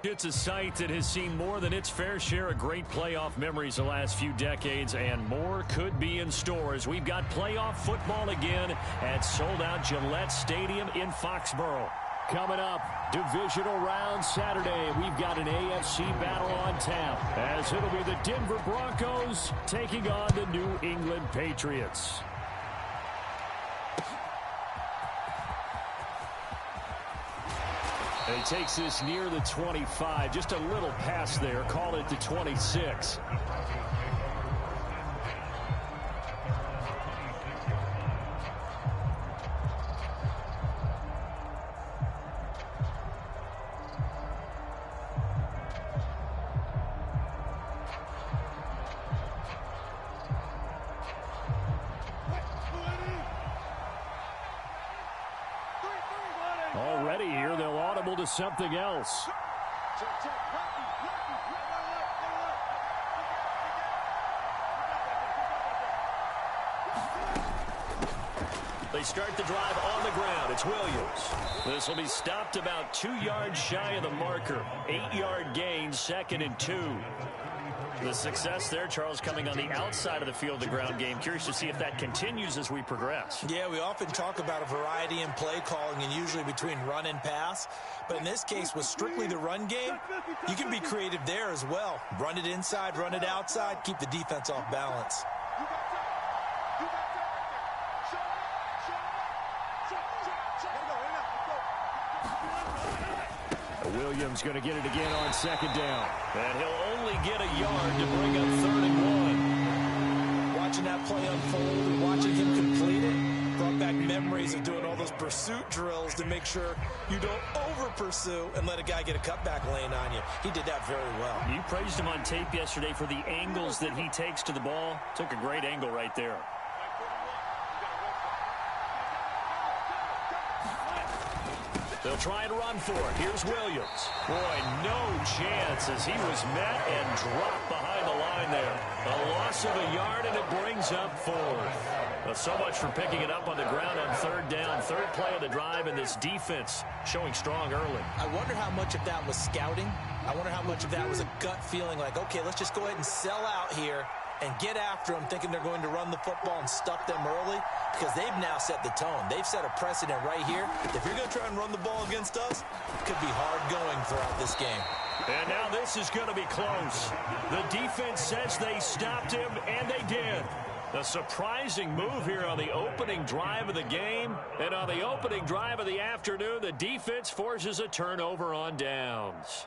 It's a site that has seen more than its fair share of great playoff memories the last few decades, and more could be in store as we've got playoff football again at sold-out Gillette Stadium in Foxborough. Coming up, divisional round Saturday, we've got an AFC battle on tap, as it'll be the Denver Broncos taking on the New England Patriots. He takes this near the 25, just a little pass there, call it the 26. Already here, they'll audible to something else. They start the drive on the ground. It's Williams. This will be stopped about 2 yards shy of the marker. 8-yard gain, 2nd and 2. The success there, Charles, coming on the outside of the field, the ground game. Curious to see if that continues as we progress. Yeah, we often talk about a variety in play calling and usually between run and pass. But in this case, with strictly the run game, you can be creative there as well. Run it inside, run it outside, keep the defense off balance. Williams going to get it again on 2nd down. And he'll only get a yard to bring up 3rd and 1. Watching that play unfold and watching him complete it brought back memories of doing all those pursuit drills to make sure you don't over-pursue and let a guy get a cutback lane on you. He did that very well. You praised him on tape yesterday for the angles that he takes to the ball. Took a great angle right there. They'll try and run for it. Here's Williams. Boy, no chance as he was met and dropped behind the line there. A loss of a yard, and it brings up 4th. Well, so much for picking it up on the ground on 3rd down. 3rd play of the drive, and this defense showing strong early. I wonder how much of that was scouting. I wonder how much of that was a gut feeling like, okay, let's just go ahead and sell out here and get after them, thinking they're going to run the football and stuff them early, because they've now set the tone. They've set a precedent right here. If you're going to try and run the ball against us, it could be hard going throughout this game. And now this is going to be close. The defense says they stopped him, and they did. A surprising move here on the opening drive of the game. And on the opening drive of the afternoon, the defense forces a turnover on downs.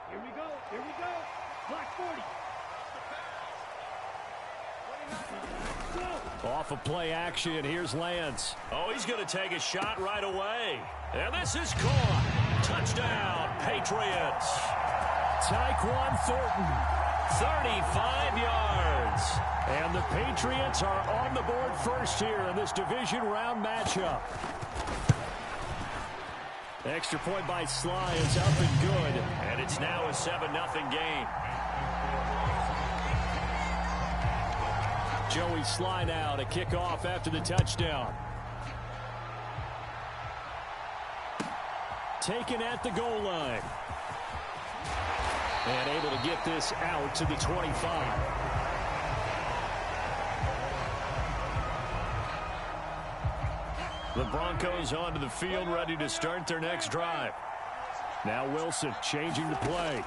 Here we go. Here we go. Block 40. Off of play action, here's Lance. Oh, he's going to take a shot right away. And this is caught. Touchdown, Patriots. Tyquan Thornton, 35 yards. And the Patriots are on the board first here in this division round matchup. Extra point by Sly is up and good. And it's now a 7-0 game. Joey Sly now to kick off after the touchdown. Taken at the goal line. And able to get this out to the 25. The Broncos onto the field, ready to start their next drive. Now Wilson changing the play.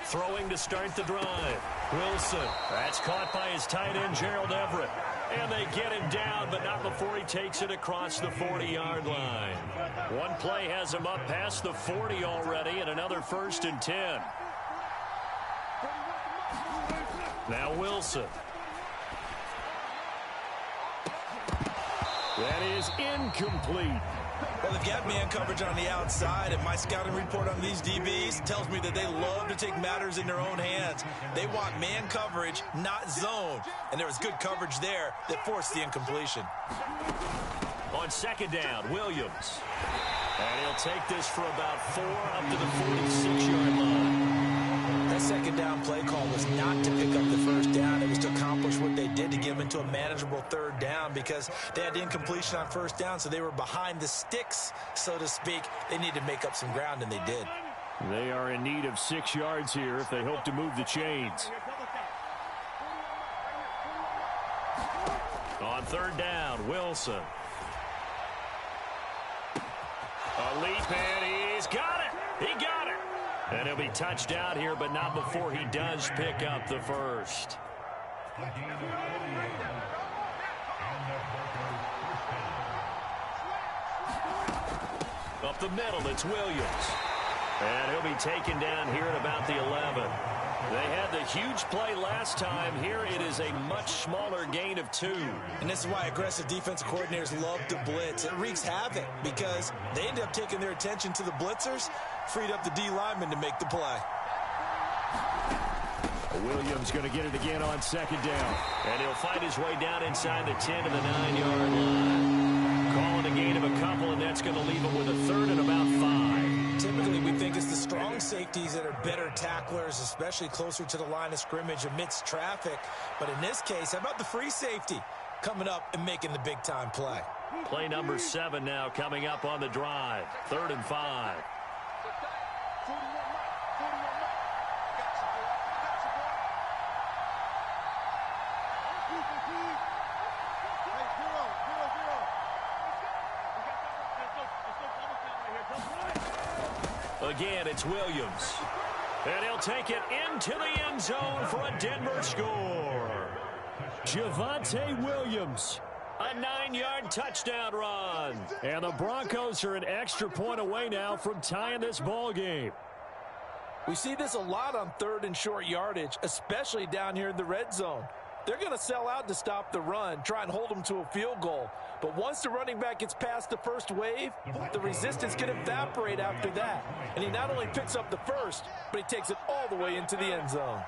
Throwing to start the drive. Wilson. That's caught by his tight end, Gerald Everett. And they get him down, but not before he takes it across the 40-yard line. One play has him up past the 40 already, and another 1st and 10. Now Wilson. That is incomplete. Well, they've got man coverage on the outside, and my scouting report on these DBs tells me that they love to take matters in their own hands. They want man coverage, not zone. And there was good coverage there that forced the incompletion. On 2nd down, Williams. And he'll take this for about 4 up to the 46-yard line. That second down play call was not to pick up the first down. It was to accomplish what they did, to get them into a manageable third down, because they had the incompletion on first down, so they were behind the sticks, so to speak. They needed to make up some ground, and they did. They are in need of 6 yards here if they hope to move the chains. On third down, Wilson. A leap, and he's got it. He got it. And he'll be touched out here, but not before he does pick up the first. Up the middle, it's Williams. And he'll be taken down here at about the 11. They had the huge play last time. Here it is a much smaller gain of 2. And this is why aggressive defensive coordinators love to blitz. It wreaks havoc because they end up taking their attention to the blitzers, freed up the D lineman to make the play. Williams going to get it again on second down. And he'll fight his way down inside the 10 to the 9-yard line. Calling a gain of a couple, and that's going to leave him with a third and about 5. Typically, we think it's the strong safeties that are better tacklers, especially closer to the line of scrimmage amidst traffic. But in this case, how about the free safety coming up and making the big-time play? Play number 7 now coming up on the drive. 3rd and 5. Again, it's Williams. And he'll take it into the end zone for a Denver score. Javonte Williams. A 9-yard touchdown run. And the Broncos are an extra point away now from tying this ball game. We see this a lot on 3rd and short yardage, especially down here in the red zone. They're going to sell out to stop the run, try and hold them to a field goal. But once the running back gets past the first wave, the resistance can evaporate after that. And he not only picks up the first, but he takes it all the way into the end zone.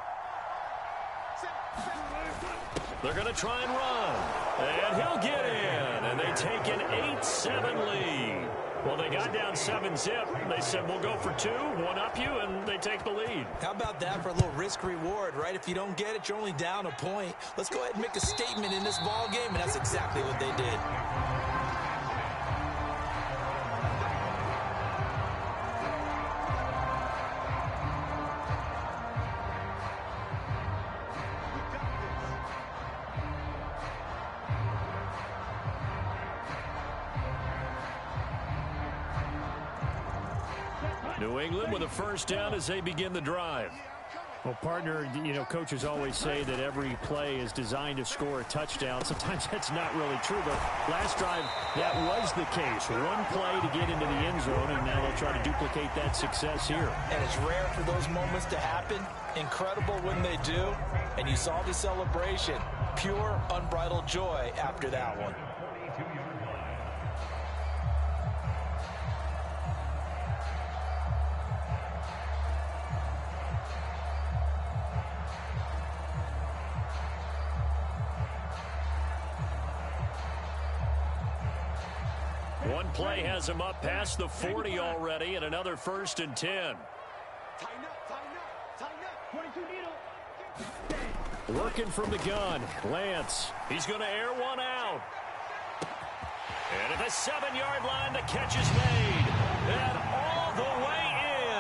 They're going to try and run. And he'll get in. And they take an 8-7 lead. Well, they got down 7-zip. They said, we'll go for 2, one up you, and they take the lead. How about that for a little risk-reward, right? If you don't get it, you're only down a point. Let's go ahead and make a statement in this ball game, and that's exactly what they did. New England with a first down as they begin the drive. Well, partner, you know, coaches always say that every play is designed to score a touchdown. Sometimes that's not really true, but last drive, that was the case. One play to get into the end zone, and now they'll try to duplicate that success here. And it's rare for those moments to happen. Incredible when they do. And you saw the celebration. Pure, unbridled joy after that one. One play has him up past the 40 already, and another 1st and 10. Working from the gun, Lance. He's going to air one out. And at the 7-yard line, the catch is made. And all the way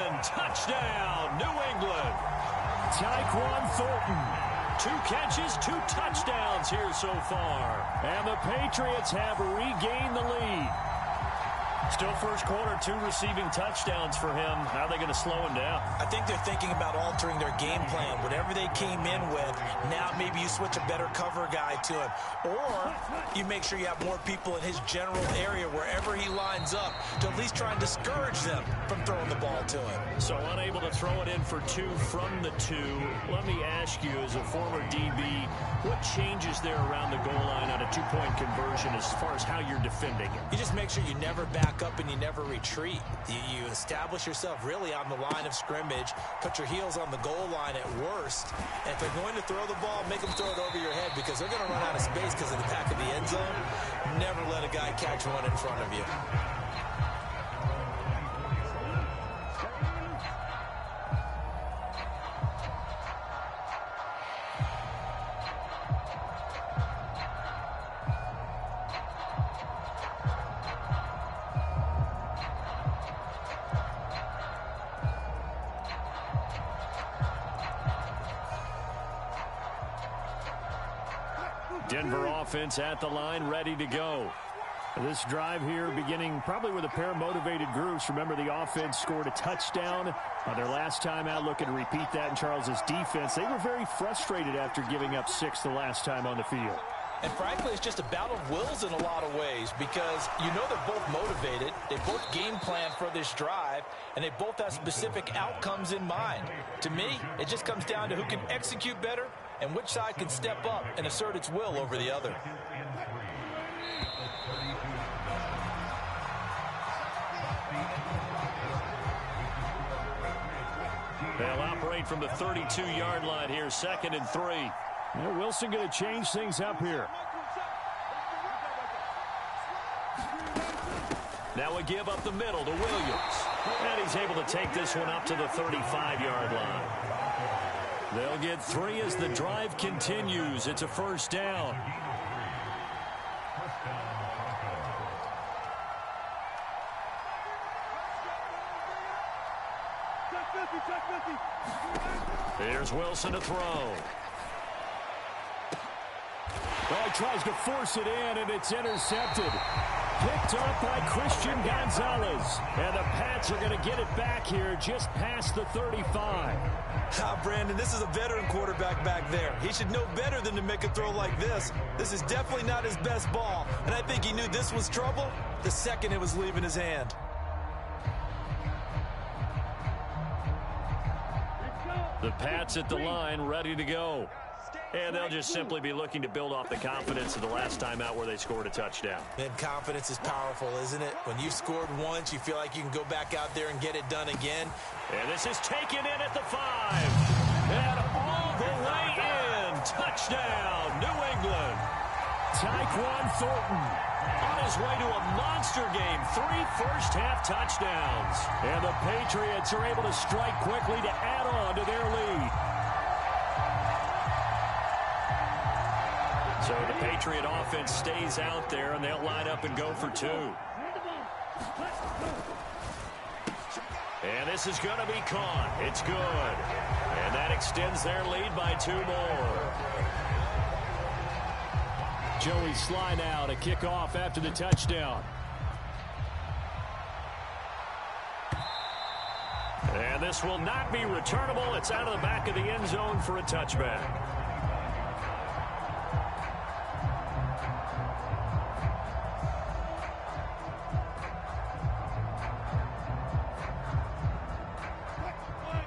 in. Touchdown, New England. Tyquan Thornton. 2 catches, 2 touchdowns here so far. And the Patriots have regained the lead. Still first quarter, 2 receiving touchdowns for him. How are they going to slow him down? I think they're thinking about altering their game plan. Whatever they came in with, now maybe you switch a better cover guy to him. Or you make sure you have more people in his general area wherever he lines up to at least try and discourage them from throwing the ball to him. So unable to throw it in for 2 from the 2. Let me ask you, as a former DB, what changes there around the goal line on a 2-point conversion as far as how you're defending it? You just make sure you never back up and you never retreat. You establish yourself really on the line of scrimmage, put your heels on the goal line at worst, and if they're going to throw the ball, make them throw it over your head because they're going to run out of space because of the back of the end zone. Never let a guy catch one in front of you. Denver offense at the line, ready to go. This drive here beginning probably with a pair of motivated groups. Remember, the offense scored a touchdown their last time out. Looking to repeat that in Charles's defense. They were very frustrated after giving up 6 the last time on the field. And frankly, it's just a battle of wills in a lot of ways because you know they're both motivated. They both game plan for this drive, and they both have specific outcomes in mind. To me, it just comes down to who can execute better and which side can step up and assert its will over the other. They'll operate from the 32-yard line here, 2nd and 3. Now Wilson going to change things up here. Now a give up the middle to Williams. And he's able to take this one up to the 35-yard line. They'll get 3 as the drive continues. It's a first down. Here's Wilson to throw. Oh, he tries to force it in, and it's intercepted. Picked up by Christian Gonzalez. And the Pats are going to get it back here just past the 35. Brandon, this is a veteran quarterback back there. He should know better than to make a throw like this. This is definitely not his best ball, and I think he knew this was trouble the second it was leaving his hand. The Pats at the line, ready to go. And they'll just simply be looking to build off the confidence of the last time out where they scored a touchdown. And confidence is powerful, isn't it? When you've scored once, you feel like you can go back out there and get it done again. And this is taken in at the 5. And all the way in. Touchdown, New England. Tyquan Thornton on his way to a monster game. 3 first-half touchdowns. And the Patriots are able to strike quickly to add on to their lead. So the Patriot offense stays out there, and they'll line up and go for 2. And this is going to be caught. It's good. And that extends their lead by 2 more. Joey Sly now to kick off after the touchdown. And this will not be returnable. It's out of the back of the end zone for a touchback.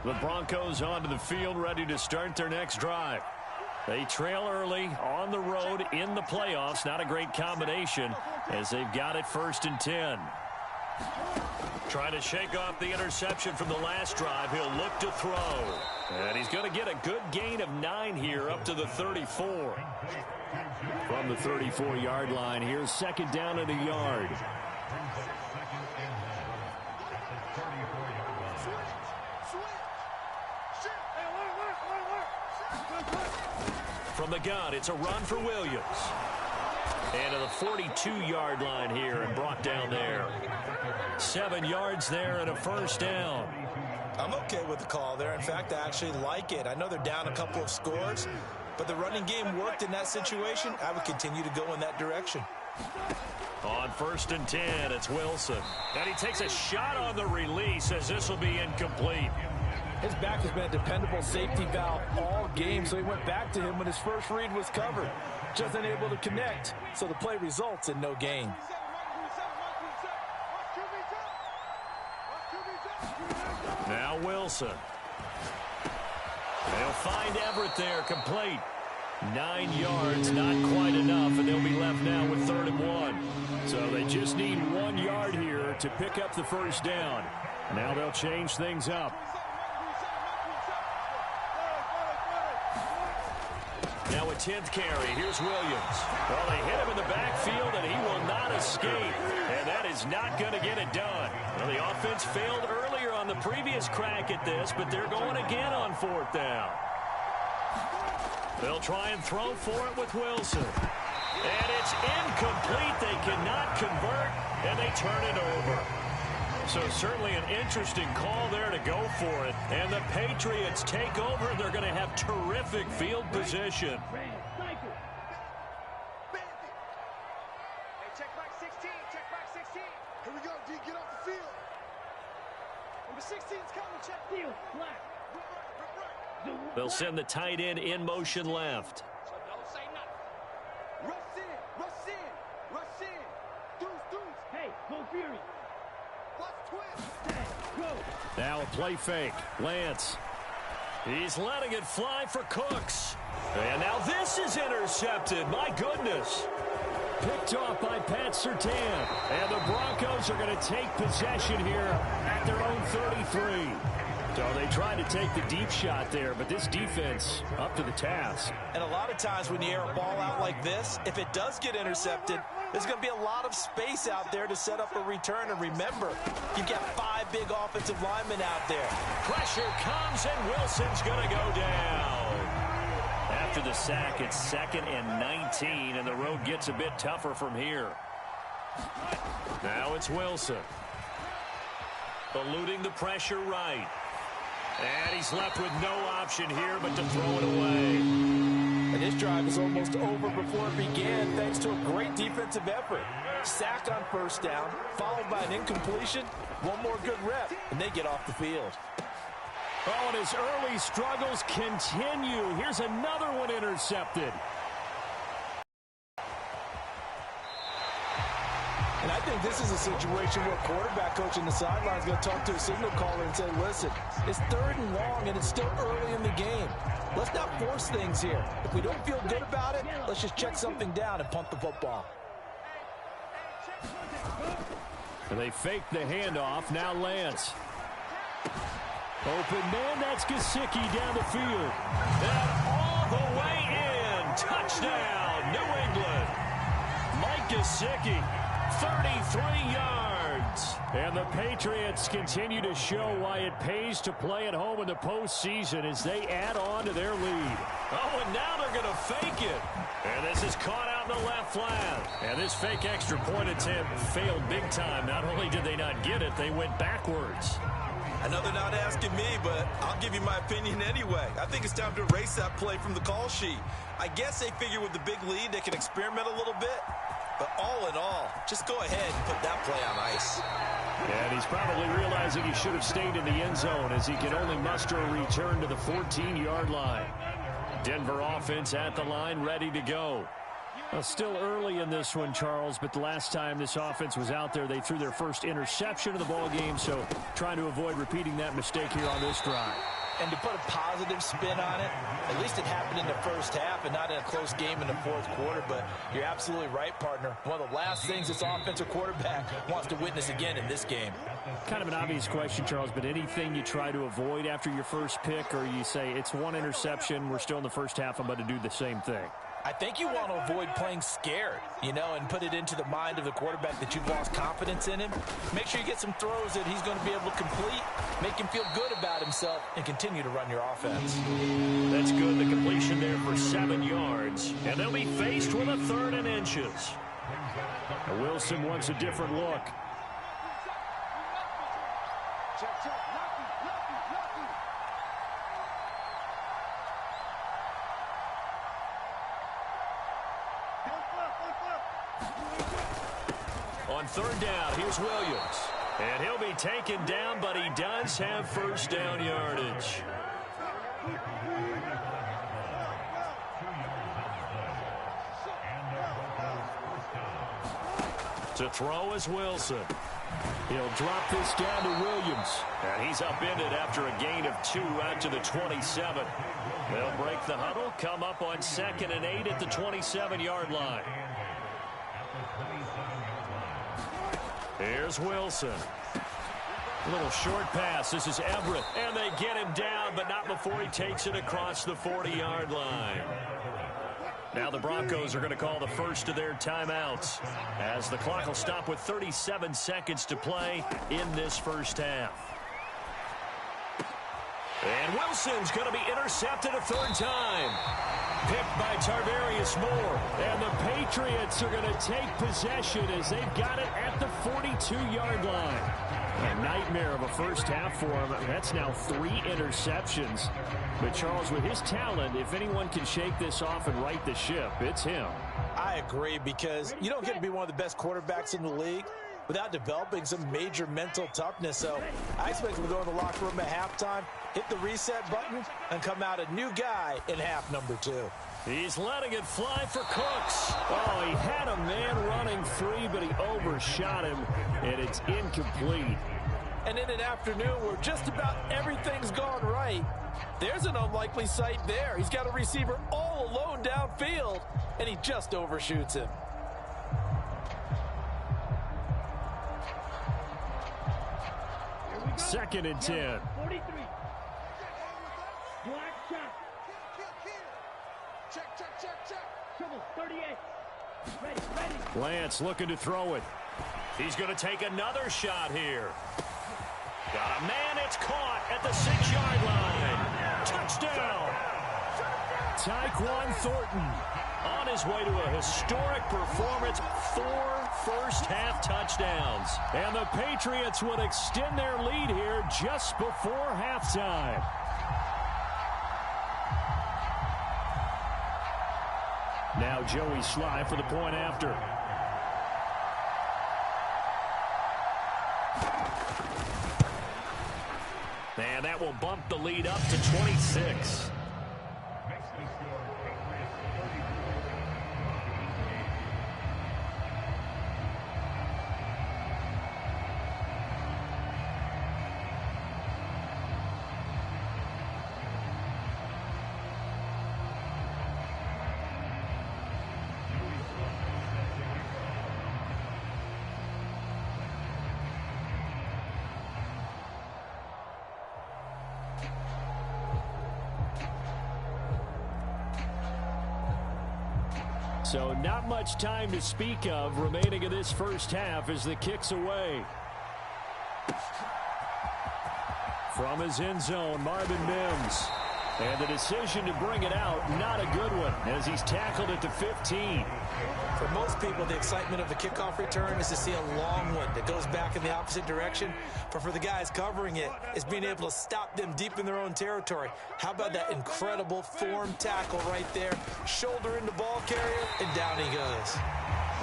The Broncos onto the field, ready to start their next drive. They trail early on the road in the playoffs. Not a great combination as they've got it 1st and 10. Trying to shake off the interception from the last drive. He'll look to throw. And he's going to get a good gain of 9 here up to the 34. From the 34-yard line, here's 2nd down and a yard. From the gun, it's a run for Williams. And to the 42-yard line here and brought down there. 7 yards there and a first down. I'm okay with the call there. In fact, I actually like it. I know they're down a couple of scores, but the running game worked in that situation. I would continue to go in that direction. On 1st and 10, it's Wilson. And he takes a shot on the release as this will be incomplete. His back has been a dependable safety valve all game, so he went back to him when his first read was covered. Just unable to connect, so the play results in no gain. Now Wilson. They'll find Everett there, complete. 9 yards, not quite enough, and they'll be left now with 3rd and 1. So they just need 1 yard here to pick up the first down. Now they'll change things up. Now a 10th carry. Here's Williams. Well, they hit him in the backfield, and he will not escape. And that is not going to get it done. Well, the offense failed earlier on the previous crack at this, but they're going again on 4th down. They'll try and throw for it with Wilson. And it's incomplete. They cannot convert, and they turn it over. So certainly an interesting call there to go for it. And the Patriots take over. They're going to have terrific field position. check back 16. Check back 16. Here we go, D. Get off the field. Number 16's coming. Check field. Black. They'll send the tight end in motion left. So don't say nothing. Rush in. Rush in. Rush in. Deuce. Hey, go Fury. Watch twist. Go. Now a play fake. Lance. He's letting it fly for Cooks. And now this is intercepted. My goodness. Picked off by Pat Surtain. And the Broncos are going to take possession here at their own 33. So they tried to take the deep shot there, but this defense up to the task. And a lot of times when you air a ball out like this, if it does get intercepted, there's going to be a lot of space out there to set up a return. And remember, you've got 5 big offensive linemen out there. Pressure comes, and Wilson's going to go down. After the sack, it's 2nd and 19, and the road gets a bit tougher from here. Now it's Wilson. Eluding the pressure right. And he's left with no option here but to throw it away. And this drive is almost over before it began thanks to a great defensive effort. Sack on first down, followed by an incompletion. One more good rep, and they get off the field. Oh, and his early struggles continue. Here's another one intercepted. And I think this is a situation where quarterback coach in the sideline is going to talk to a signal caller and say, listen, it's 3rd and long, and it's still early in the game. Let's not force things here. If we don't feel good about it, let's just check something down and punt the football. And they fake the handoff. Now Lance. Open man, that's Gesicki down the field. And all the way in. Touchdown, New England. Mike Gesicki. 33 yards. And the Patriots continue to show why it pays to play at home in the postseason as they add on to their lead. Oh, and now they're going to fake it. And this is caught out in the left flat. And this fake extra point attempt failed big time. Not only did they not get it, they went backwards. I know they're not asking me, but I'll give you my opinion anyway. I think it's time to erase that play from the call sheet. I guess they figure with the big lead they can experiment a little bit. But all in all, just go ahead and put that play on ice. And he's probably realizing he should have stayed in the end zone as he can only muster a return to the 14-yard line. Denver offense at the line, ready to go. Well, still early in this one, Charles, but the last time this offense was out there, they threw their first interception of the ball game, so trying to avoid repeating that mistake here on this drive. And to put a positive spin on it, at least it happened in the first half and not in a close game in the 4th quarter. But you're absolutely right, partner. One of the last things this offensive quarterback wants to witness again in this game. Kind of an obvious question, Charles, but anything you try to avoid after your first pick, or you say it's one interception, we're still in the first half, I'm going to do the same thing? I think you want to avoid playing scared, and put it into the mind of the quarterback that you've lost confidence in him. Make sure you get some throws that he's going to be able to complete, make him feel good about himself, and continue to run your offense. That's good. The completion there for 7 yards. And they'll be faced with a 3rd and inches. Wilson wants a different look. On 3rd down, here's Williams. And he'll be taken down, but he does have first down yardage. To throw is Wilson. He'll drop this down to Williams. And he's upended after a gain of 2 out to the 27. They'll break the huddle, come up on 2nd and 8 at the 27-yard line. Here's Wilson. A little short pass. This is Everett. And they get him down, but not before he takes it across the 40-yard line. Now the Broncos are going to call the first of their timeouts, as the clock will stop with 37 seconds to play in this first half. And Wilson's going to be intercepted a 3rd time. Picked by Tarvarius Moore. And the Patriots are going to take possession as they've got it at the 42-yard line. A nightmare of a first half for him. That's now 3 interceptions. But Charles, with his talent, if anyone can shake this off and right the ship, it's him. I I agree, because you don't get to be one of the best quarterbacks in the league without developing some major mental toughness. So I expect him to go in the locker room at halftime, hit the reset button, and come out a new guy in half number 2. He's letting it fly for Cooks. Oh, he had a man running free, but he overshot him, and it's incomplete. And in an afternoon where just about everything's gone right, there's an unlikely sight there. He's got a receiver all alone downfield, and he just overshoots him. Second and 10. 43. Black shot. Check. Trouble, 38. Ready. Lance looking to throw it. He's going to take another shot here. Got a man, it's caught at the 6-yard line. Touchdown. Tyquan Thornton On his way to a historic performance, 4 first-half touchdowns. And the Patriots would extend their lead here just before halftime. Now Joey Sly for the point after. And that will bump the lead up to 26. So not much time to speak of remaining in this first half as the kick's away. From his end zone, Marvin Mims. And the decision to bring it out, not a good one, as he's tackled at the 15. For most people, the excitement of the kickoff return is to see a long one that goes back in the opposite direction. But for the guys covering it, it's being able to stop them deep in their own territory. How about that incredible form tackle right there? Shoulder into ball carrier, and down he goes.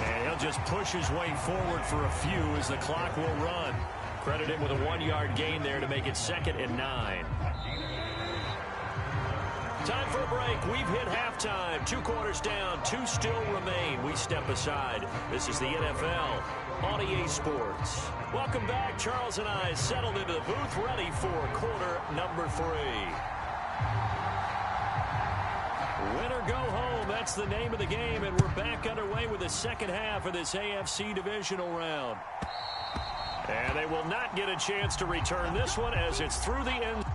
And he'll just push his way forward for a few as the clock will run. Credit him with a 1-yard gain there to make it 2nd and 9. Time for a break. We've hit halftime. 2 quarters down. 2 still remain. We step aside. This is the NFL on EA Sports. Welcome back. Charles and I settled into the booth, ready for quarter number 3. Win or go home. That's the name of the game, and we're back underway with the second half of this AFC divisional round. And they will not get a chance to return this one as it's through the end.